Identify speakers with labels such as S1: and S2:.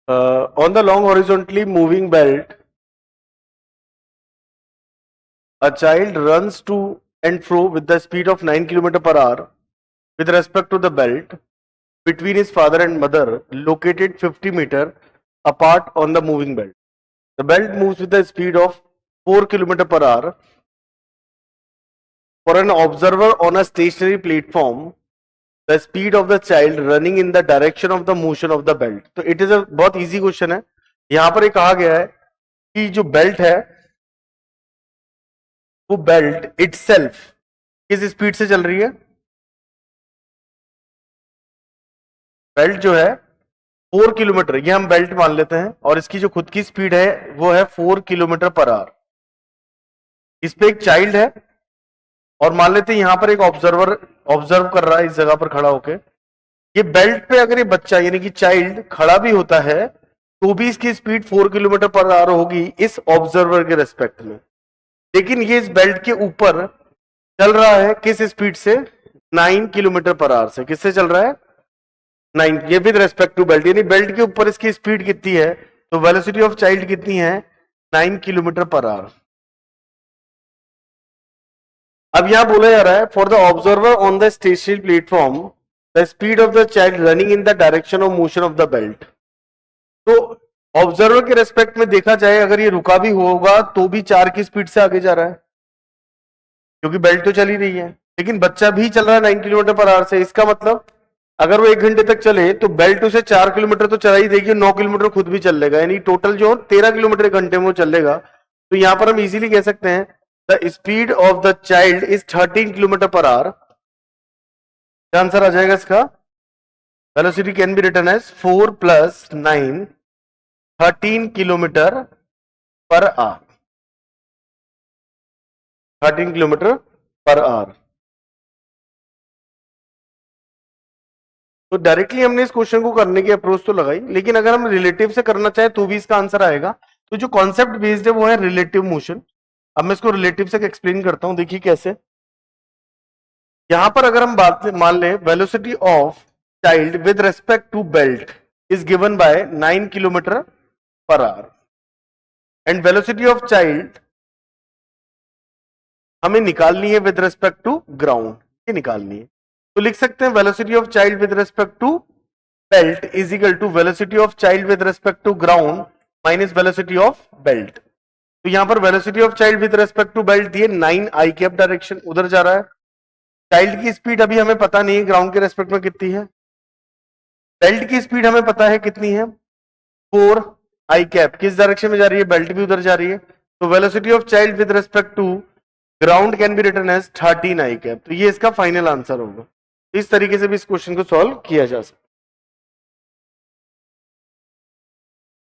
S1: On the long horizontally moving belt, a child runs to and fro with the speed of 9 km per hour with respect to the belt between his father and mother located 50 meter apart on the moving belt. The belt moves with the speed of 4 km per hour. For an observer on a stationary platform, the speed of the child running in the direction of the motion of the belt. तो it is a बहुत easy question है. यहां पर ये कहा गया है कि जो बेल्ट है वो बेल्ट इटसेल्फ किस स्पीड से चल रही है. बेल्ट जो है 4 किलोमीटर, ये हम बेल्ट मान लेते हैं, और इसकी जो खुद की स्पीड है वो है 4 किलोमीटर पर आवर. इस पे एक चाइल्ड है और मान लेते हैं यहां पर एक ऑब्जर्वर ऑब्जर्व कर रहा है इस जगह पर खड़ा होकर. ये बेल्ट पे अगर ये बच्चा यानी कि चाइल्ड खड़ा भी होता है तो भी इसकी स्पीड 4 किलोमीटर पर आवर होगी इस ऑब्जर्वर के रेस्पेक्ट में. लेकिन ये इस बेल्ट के ऊपर चल रहा है किस स्पीड से, 9 किलोमीटर पर आवर से. किससे चल रहा है, 9. ये विद रेस्पेक्ट टू बेल्ट, यानी बेल्ट के ऊपर इसकी स्पीड कितनी है, तो वेलोसिटी ऑफ चाइल्ड कितनी है, 9 किलोमीटर पर आवर. अब यहां बोला जा रहा है for the observer on the stationary platform the speed of the child running in the direction of motion of the belt. तो ऑब्जर्वर के रेस्पेक्ट में देखा जाए अगर ये रुका भी होगा तो भी 4 की स्पीड से आगे जा रहा है क्योंकि बेल्ट तो चल ही रही है, लेकिन बच्चा भी चल रहा है 9 किलोमीटर पर आवर से. इसका मतलब अगर वो 1 घंटे तक चले तो बेल्ट उसे 4 किलोमीटर तो चला ही देगी, 9 किलोमीटर खुद भी चल लेगा, यानी टोटल जो 13 किलोमीटर घंटे में वो चलेगा. तो यहां पर हम इजीली कह सकते हैं the speed of the child is 13 kilometre per hour. क्या आंसर आ जाएगा इसका, velocity can be written as 4 + 9 13 kilometre per hour. 13 kilometre per hour. तो डायरेक्टली हमने इस क्वेश्चन को करने की अप्रोच तो लगाई, लेकिन अगर हम रिलेटिव से करना चाहे तो भी इसका आंसर आएगा. तो जो कॉन्सेप्ट बेस्ड है वो है रिलेटिव मोशन. अब मैं इसको रिलेटिव से एक्सप्लेन करता हूं, देखिए कैसे. यहां पर अगर हम बात मान लें velocity of child with respect to belt is given by 9 kilometre per hour and velocity of child हमें निकालनी है विद रेस्पेक्ट टू ग्राउंड, ये निकालनी है. तो लिख सकते हैं velocity of child with respect to belt is equal to velocity of child with respect to ground minus velocity of belt. तो यहां पर velocity of child with respect to belt दिए 9 i कैप डायरेक्शन उधर जा रहा है. Child की speed अभी हमें पता नहीं है ग्राउंड के रेस्पेक्ट में कितनी है. बेल्ट की स्पीड हमें पता है कितनी है, 4 i कैप. किस डायरेक्शन में जा रही है, बेल्ट भी उधर जा रही है. तो velocity of child with respect to ground can be written as 13 i cap. तो ये इसका फाइनल आंसर होगा. इस तरीके से भी इस क्वेश्चन को सॉल्व किया जा सकता है.